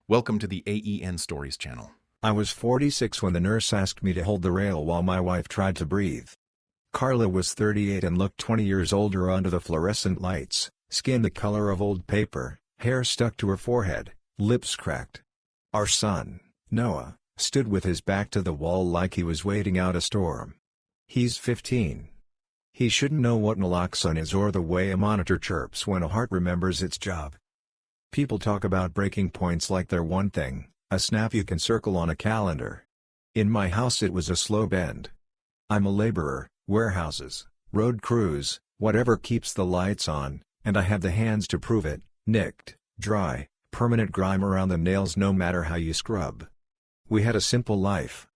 Welcome to the AEN Stories channel. I was 46 when the nurse asked me to hold the rail while my wife tried to breathe. Carla was 38 and looked 20 years older under the fluorescent lights, skin the color of old paper, hair stuck to her forehead, lips cracked. Our son, Noah, stood with his back to the wall like he was waiting out a storm. He's 15. He shouldn't know what naloxone is or the way a monitor chirps when a heart remembers its job. People talk about breaking points like they're one thing, a snap you can circle on a calendar. In my house it was a slow bend. I'm a laborer, warehouses, road crews, whatever keeps the lights on, and I have the hands to prove it, nicked, dry, permanent grime around the nails no matter how you scrub. We had a simple life.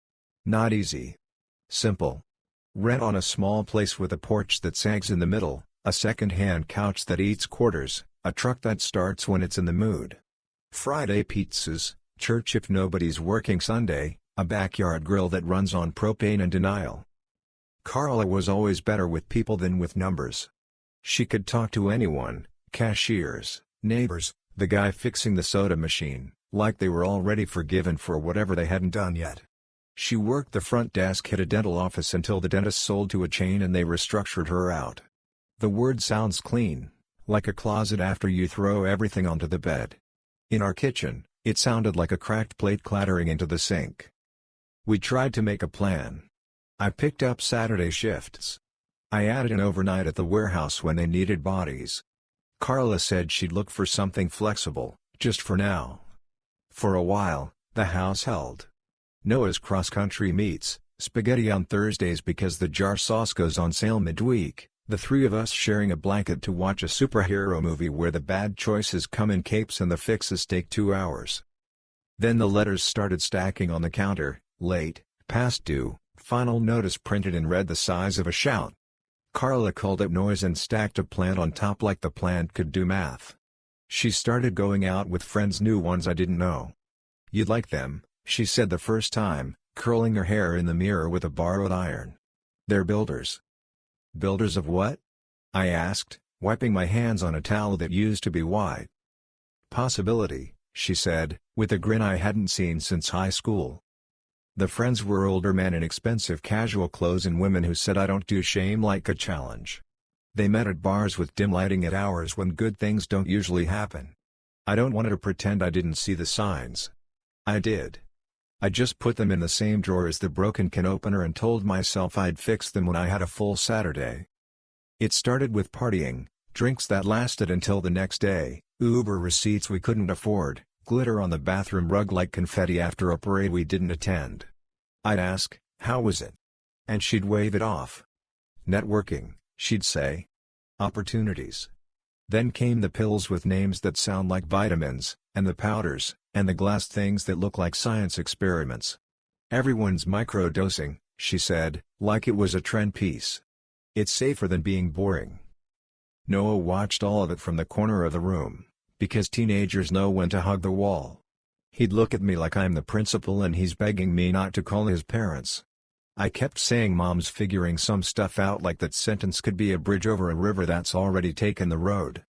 Not easy. Simple. Rent on a small place with a porch that sags in the middle, a second-hand couch that eats quarters, a truck that starts when it's in the mood. Friday pizzas, church if nobody's working Sunday, a backyard grill that runs on propane and denial. Carla was always better with people than with numbers. She could talk to anyone, cashiers, neighbors, the guy fixing the soda machine, like they were already forgiven for whatever they hadn't done yet. She worked the front desk at a dental office until the dentist sold to a chain and they restructured her out. The word sounds clean, like a closet after you throw everything onto the bed. In our kitchen, it sounded like a cracked plate clattering into the sink. We tried to make a plan. I picked up Saturday shifts. I added an overnight at the warehouse when they needed bodies. Carla said she'd look for something flexible, just for now. For a while, the house held. Noah's cross-country meets, spaghetti on Thursdays because the jar sauce goes on sale midweek, the three of us sharing a blanket to watch a superhero movie where the bad choices come in capes and the fixes take 2 hours. Then the letters started stacking on the counter, late, past due, final notice printed in red the size of a shout. Carla called it noise and stacked a plant on top like the plant could do math. She started going out with friends, new ones I didn't know. "You'd like them," she said the first time, curling her hair in the mirror with a borrowed iron. "They're builders." "Builders of what?" I asked, wiping my hands on a towel that used to be white. "Possibility," she said, with a grin I hadn't seen since high school. The friends were older men in expensive casual clothes and women who said I don't do shame like a challenge. They met at bars with dim lighting at hours when good things don't usually happen. I don't want to pretend I didn't see the signs. I did. I just put them in the same drawer as the broken can opener and told myself I'd fix them when I had a full Saturday. It started with partying, drinks that lasted until the next day, Uber receipts we couldn't afford, glitter on the bathroom rug like confetti after a parade we didn't attend. I'd ask, "How was it?" and she'd wave it off. "Networking," she'd say. "Opportunities." Then came the pills with names that sound like vitamins, and the powders, and the glass things that look like science experiments. "Everyone's microdosing," she said, like it was a trend piece. "It's safer than being boring." Noah watched all of it from the corner of the room, because teenagers know when to hug the wall. He'd look at me like I'm the principal and he's begging me not to call his parents. I kept saying mom's figuring some stuff out like that sentence could be a bridge over a river that's already taken the road.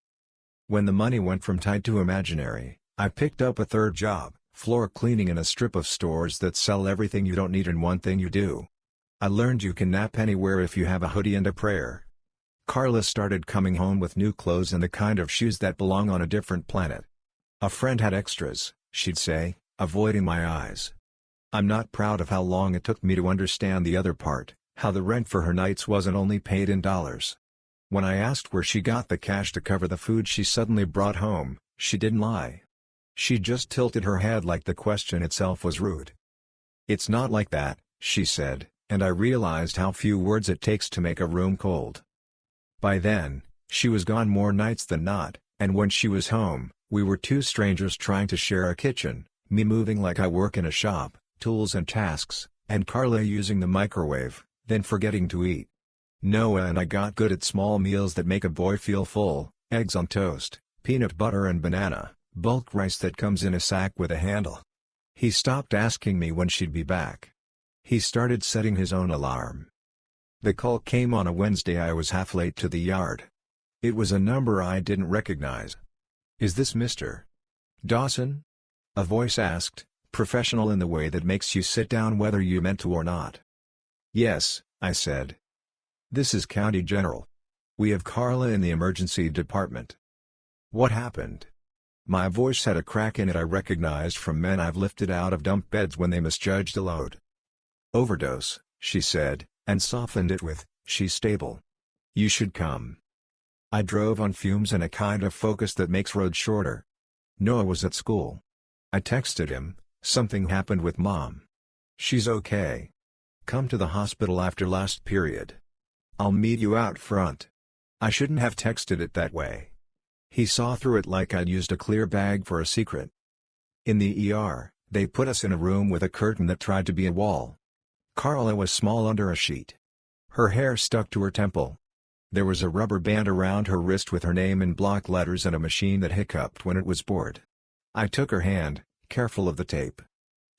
When the money went from tight to imaginary, I picked up a third job, floor cleaning in a strip of stores that sell everything you don't need and one thing you do. I learned you can nap anywhere if you have a hoodie and a prayer. Carla started coming home with new clothes and the kind of shoes that belong on a different planet. "A friend had extras," she'd say, avoiding my eyes. I'm not proud of how long it took me to understand the other part, how the rent for her nights wasn't only paid in dollars. When I asked where she got the cash to cover the food she suddenly brought home, she didn't lie. She just tilted her head like the question itself was rude. "It's not like that," she said, and I realized how few words it takes to make a room cold. By then, she was gone more nights than not, and when she was home, we were two strangers trying to share a kitchen, me moving like I work in a shop, tools and tasks, and Carla using the microwave, then forgetting to eat. Noah and I got good at small meals that make a boy feel full: eggs on toast, peanut butter and banana, bulk rice that comes in a sack with a handle. He stopped asking me when she'd be back. He started setting his own alarm. The call came on a Wednesday. I was half late to the yard. It was a number I didn't recognize. "Is this Mr. Dawson?" A voice asked, professional in the way that makes you sit down whether you meant to or not. Yes, I said. This is County General. We have Carla in the emergency department. What happened? My voice had a crack in it I recognized from men I've lifted out of dump beds when they misjudged a load. Overdose, she said, and softened it with, she's stable. You should come. I drove on fumes and a kind of focus that makes roads shorter. Noah was at school. I texted him, something happened with Mom. She's okay. Come to the hospital after last period. I'll meet you out front. I shouldn't have texted it that way. He saw through it like I'd used a clear bag for a secret. In the ER, they put us in a room with a curtain that tried to be a wall. Carla was small under a sheet. Her hair stuck to her temple. There was a rubber band around her wrist with her name in block letters and a machine that hiccuped when it was bored. I took her hand, careful of the tape.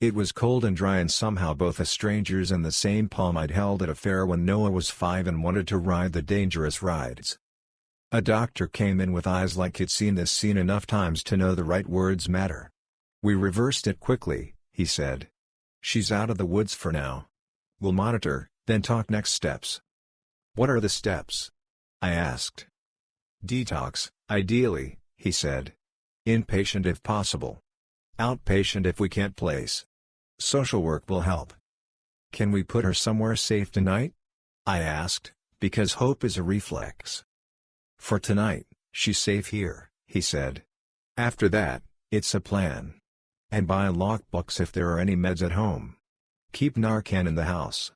It was cold and dry and somehow both a stranger's and the same palm I'd held at a fair when Noah was 5 and wanted to ride the dangerous rides. A doctor came in with eyes like he'd seen this scene enough times to know the right words matter. We reversed it quickly, he said. She's out of the woods for now. We'll monitor, then talk next steps. What are the steps? I asked. Detox, ideally, he said. Inpatient if possible. Outpatient if we can't place. Social work will help. Can we put her somewhere safe tonight? I asked, because hope is a reflex. For tonight, she's safe here, he said. After that, it's a plan. And buy lockbooks if there are any meds at home. Keep Narcan in the house.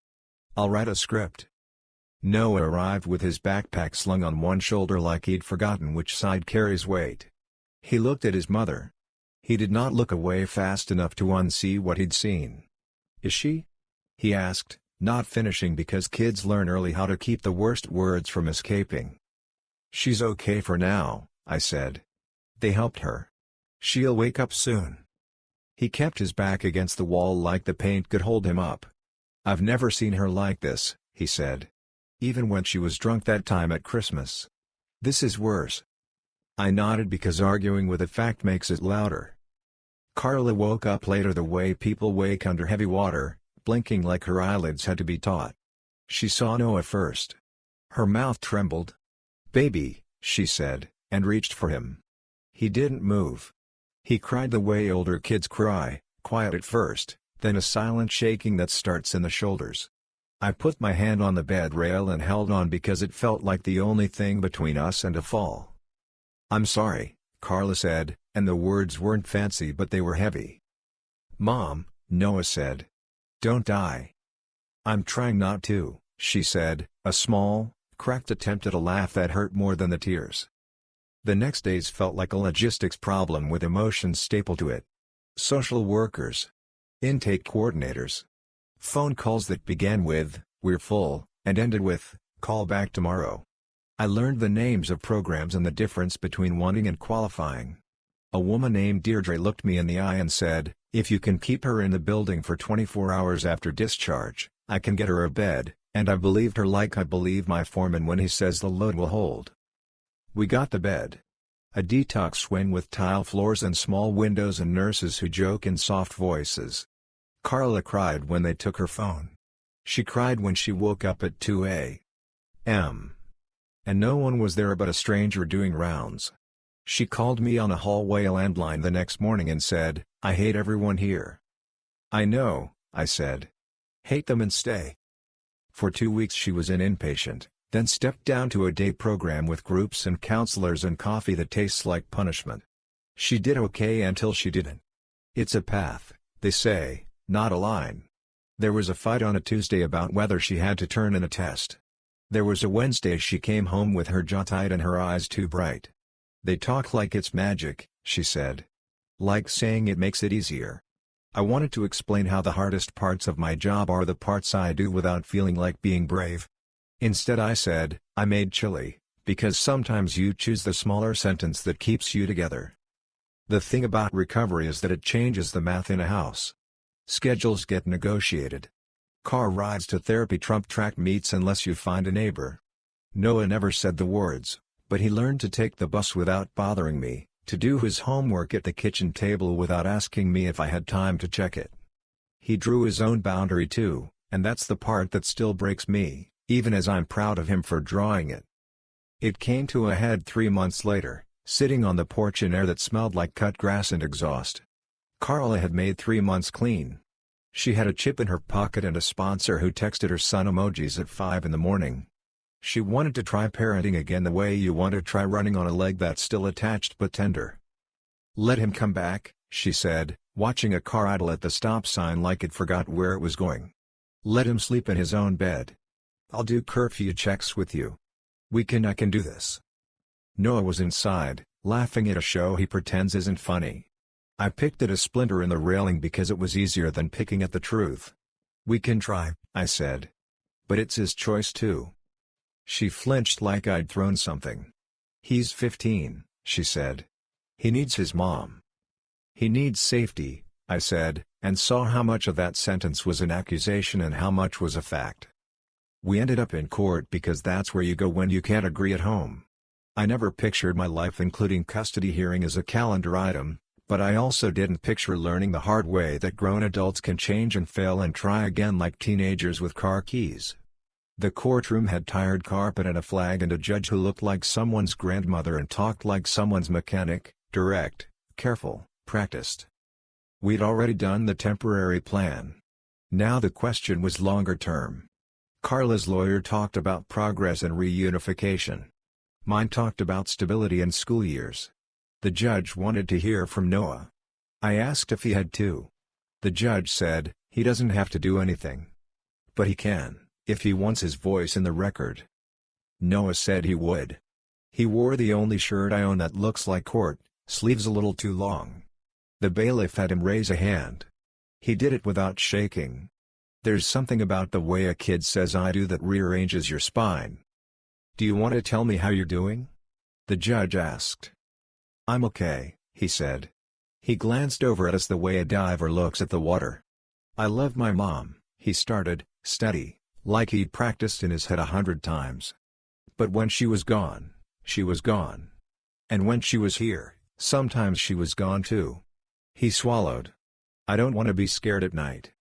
I'll write a script. Noah arrived with his backpack slung on one shoulder like he'd forgotten which side carries weight. He looked at his mother. He did not look away fast enough to unsee what he'd seen. Is she? He asked, not finishing because kids learn early how to keep the worst words from escaping. She's okay for now, I said. They helped her. She'll wake up soon. He kept his back against the wall like the paint could hold him up. I've never seen her like this, he said. Even when she was drunk that time at Christmas. This is worse. I nodded because arguing with a fact makes it louder. Carla woke up later the way people wake under heavy water, blinking like her eyelids had to be taut. She saw Noah first. Her mouth trembled. Baby, she said, and reached for him. He didn't move. He cried the way older kids cry, quiet at first, then a silent shaking that starts in the shoulders. I put my hand on the bed rail and held on because it felt like the only thing between us and a fall. I'm sorry, Carla said, and the words weren't fancy but they were heavy. Mom, Noah said. Don't die. I'm trying not to, she said, a small, cracked attempt at a laugh that hurt more than the tears. The next days felt like a logistics problem with emotions stapled to it. Social workers. Intake coordinators. Phone calls that began with, "We're full," and ended with, "Call back tomorrow." I learned the names of programs and the difference between wanting and qualifying. A woman named Deirdre looked me in the eye and said, "If you can keep her in the building for 24 hours after discharge, I can get her a bed," and I believed her like I believe my foreman when he says the load will hold. We got the bed. A detox swing with tile floors and small windows and nurses who joke in soft voices. Carla cried when they took her phone. She cried when she woke up at 2 a.m. And no one was there but a stranger doing rounds. She called me on a hallway landline the next morning and said, "I hate everyone here." "I know," I said. "Hate them and stay." For 2 weeks she was in inpatient, then stepped down to a day program with groups and counselors and coffee that tastes like punishment. She did okay until she didn't. It's a path, they say, not a line. There was a fight on a Tuesday about whether she had to turn in a test. There was a Wednesday she came home with her jaw tight and her eyes too bright. "They talk like it's magic," she said. "Like saying it makes it easier." I wanted to explain how the hardest parts of my job are the parts I do without feeling like being brave. Instead I said, "I made chili," because sometimes you choose the smaller sentence that keeps you together. The thing about recovery is that it changes the math in a house. Schedules get negotiated. Car rides to therapy trump track meets unless you find a neighbor. Noah never said the words, but he learned to take the bus without bothering me, to do his homework at the kitchen table without asking me if I had time to check it. He drew his own boundary too, and that's the part that still breaks me, even as I'm proud of him for drawing it. It came to a head 3 months later, sitting on the porch in air that smelled like cut grass and exhaust. Carla had made 3 months clean. She had a chip in her pocket and a sponsor who texted her son emojis at 5 in the morning. She wanted to try parenting again the way you want to try running on a leg that's still attached but tender. "Let him come back," she said, watching a car idle at the stop sign like it forgot where it was going. "Let him sleep in his own bed. I'll do curfew checks with you. I can do this." Noah was inside, laughing at a show he pretends isn't funny. I picked at a splinter in the railing because it was easier than picking at the truth. "We can try," I said. "But it's his choice too." She flinched like I'd thrown something. "He's 15, she said. "He needs his mom." "He needs safety," I said, and saw how much of that sentence was an accusation and how much was a fact. We ended up in court because that's where you go when you can't agree at home. I never pictured my life including custody hearing as a calendar item, but I also didn't picture learning the hard way that grown adults can change and fail and try again like teenagers with car keys. The courtroom had tired carpet and a flag and a judge who looked like someone's grandmother and talked like someone's mechanic, direct, careful, practiced. We'd already done the temporary plan. Now the question was longer term. Carla's lawyer talked about progress and reunification. Mine talked about stability and school years. The judge wanted to hear from Noah. I asked if he had to. The judge said, he doesn't have to do anything. But he can, if he wants his voice in the record. Noah said he would. He wore the only shirt I own that looks like court, sleeves a little too long. The bailiff had him raise a hand. He did it without shaking. There's something about the way a kid says "I do" that rearranges your spine. "Do you want to tell me how you're doing?" the judge asked. "I'm okay," he said. He glanced over at us the way a diver looks at the water. "I love my mom," he started, steady, like he'd practiced in his head 100 times. "But when she was gone, she was gone. And when she was here, sometimes she was gone too." He swallowed. "I don't want to be scared at night.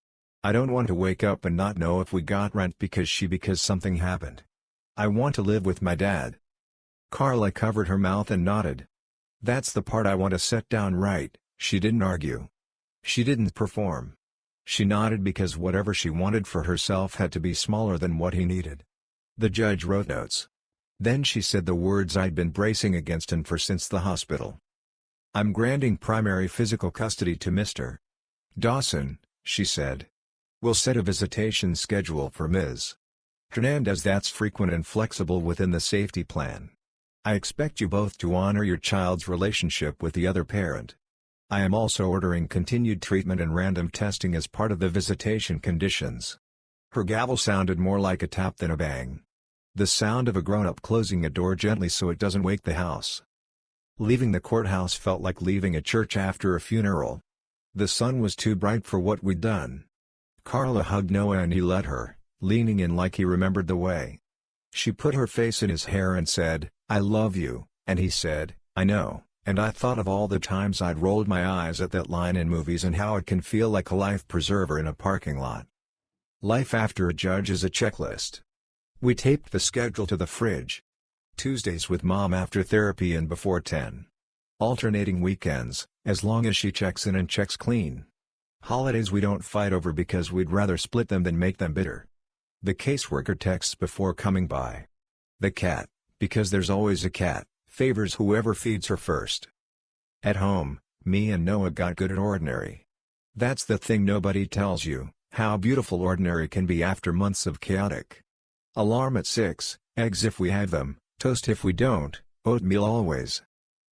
I don't want to wake up and not know if we got rent because something happened. I want to live with my dad." Carla covered her mouth and nodded. "That's the part I want to set down right." She didn't argue. She didn't perform. She nodded because whatever she wanted for herself had to be smaller than what he needed. The judge wrote notes. Then she said the words I'd been bracing against and for since the hospital. "I'm granting primary physical custody to Mr. Dawson," she said. "We'll set a visitation schedule for Ms. Hernandez that's frequent and flexible within the safety plan. I expect you both to honor your child's relationship with the other parent. I am also ordering continued treatment and random testing as part of the visitation conditions." Her gavel sounded more like a tap than a bang. The sound of a grown-up closing a door gently so it doesn't wake the house. Leaving the courthouse felt like leaving a church after a funeral. The sun was too bright for what we'd done. Carla hugged Noah and he let her, leaning in like he remembered the way. She put her face in his hair and said, "I love you," and he said, "I know," and I thought of all the times I'd rolled my eyes at that line in movies and how it can feel like a life preserver in a parking lot. Life after a judge is a checklist. We taped the schedule to the fridge. Tuesdays with Mom after therapy and before 10. Alternating weekends, as long as she checks in and checks clean. Holidays we don't fight over because we'd rather split them than make them bitter. The caseworker texts before coming by. The cat, because there's always a cat, favors whoever feeds her first. At home, me and Noah got good at ordinary. That's the thing nobody tells you, how beautiful ordinary can be after months of chaotic. Alarm at 6, eggs if we have them, toast if we don't, oatmeal always.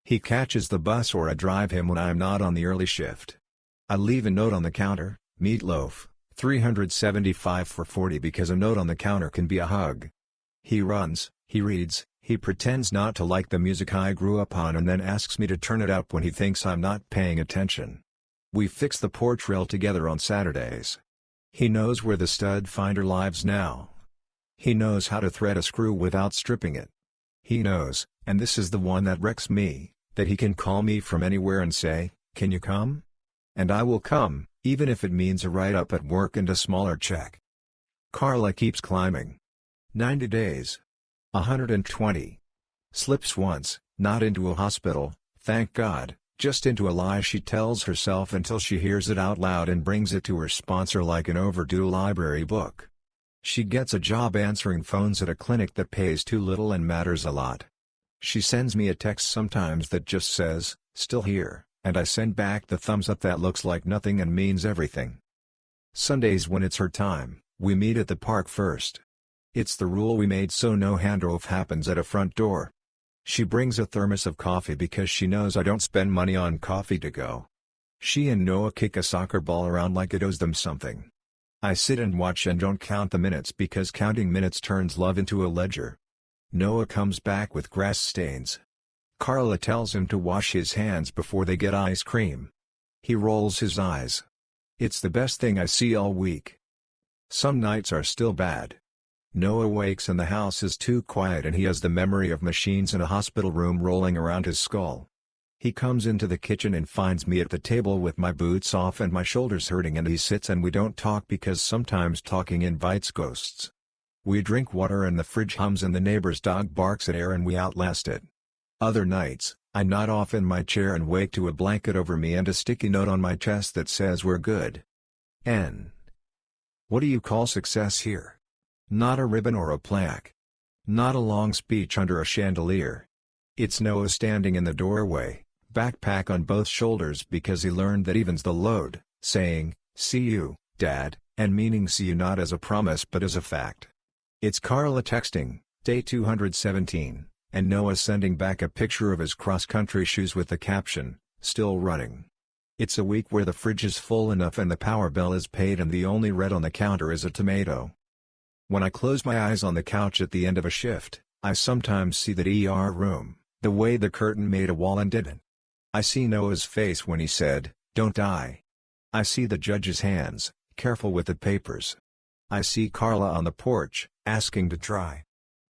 He catches the bus or I drive him when I'm not on the early shift. I leave a note on the counter, meatloaf, 375 for 40 because a note on the counter can be a hug. He runs, he reads, he pretends not to like the music I grew up on and then asks me to turn it up when he thinks I'm not paying attention. We fix the porch rail together on Saturdays. He knows where the stud finder lives now. He knows how to thread a screw without stripping it. He knows, and this is the one that wrecks me, That he can call me from anywhere and say, "Can you come?" And I will come, even if it means a write-up at work and a smaller check. Carla keeps climbing. 90 days. 120. Slips once, not into a hospital, thank God, just into a lie she tells herself until she hears it out loud and brings it to her sponsor like an overdue library book. She gets a job answering phones at a clinic that pays too little and matters a lot. She sends me a text sometimes that just says, "Still here," and I send back the thumbs up that looks like nothing and means everything. Sundays when it's her time, we meet at the park first. It's the rule we made so no handoff happens at a front door. She brings a thermos of coffee because she knows I don't spend money on coffee to go. She and Noah kick a soccer ball around like it owes them something. I sit and watch and don't count the minutes because counting minutes turns love into a ledger. Noah comes back with grass stains. Carla tells him to wash his hands before they get ice cream. He rolls his eyes. It's the best thing I see all week. Some nights are still bad. Noah wakes and the house is too quiet and he has the memory of machines in a hospital room rolling around his skull. He comes into the kitchen and finds me at the table with my boots off and my shoulders hurting, and he sits and we don't talk because sometimes talking invites ghosts. We drink water and the fridge hums and the neighbor's dog barks at air and we outlast it. Other nights, I nod off in my chair and wake to a blanket over me and a sticky note on my chest that says we're good. N. What do you call success here? Not a ribbon or a plaque. Not a long speech under a chandelier. It's Noah standing in the doorway, backpack on both shoulders because he learned that evens the load, saying, "See you, Dad," and meaning see you not as a promise but as a fact. It's Carla texting, day 217, and Noah sending back a picture of his cross-country shoes with the caption, "Still running." It's a week where the fridge is full enough and the power bill is paid and the only red on the counter is a tomato. When I close my eyes on the couch at the end of a shift, I sometimes see that ER room, the way the curtain made a wall and didn't. I see Noah's face when he said, "Don't die." I see the judge's hands, careful with the papers. I see Carla on the porch, asking to try.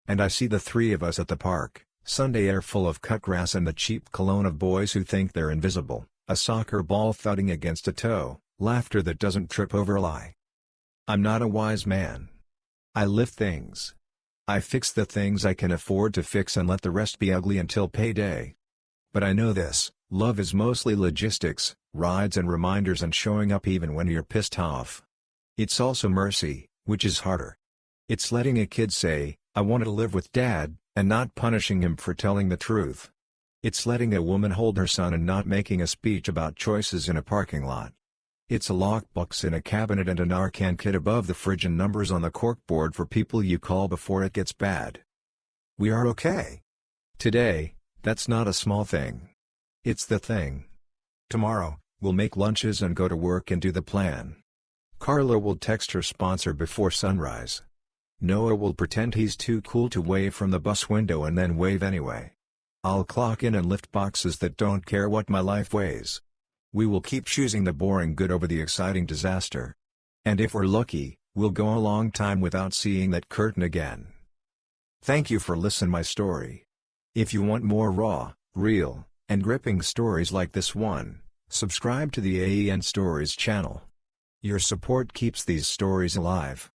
And I see the three of us at the park, Sunday air full of cut grass and the cheap cologne of boys who think they're invisible, a soccer ball thudding against a toe, laughter that doesn't trip over a lie. I'm not a wise man. I lift things. I fix the things I can afford to fix and let the rest be ugly until payday. But I know this, love is mostly logistics, rides and reminders and showing up even when you're pissed off. It's also mercy, which is harder. It's letting a kid say, "I want to live with Dad," and not punishing him for telling the truth. It's letting a woman hold her son and not making a speech about choices in a parking lot. It's a lockbox in a cabinet and a Narcan kit above the fridge and numbers on the corkboard for people you call before it gets bad. We are okay. Today, that's not a small thing. It's the thing. Tomorrow, we'll make lunches and go to work and do the plan. Carla will text her sponsor before sunrise. Noah will pretend he's too cool to wave from the bus window and then wave anyway. I'll clock in and lift boxes that don't care what my life weighs. We will keep choosing the boring good over the exciting disaster. And if we're lucky, we'll go a long time without seeing that curtain again. Thank you for listening my story. If you want more raw, real, and gripping stories like this one, subscribe to the AEN Stories channel. Your support keeps these stories alive.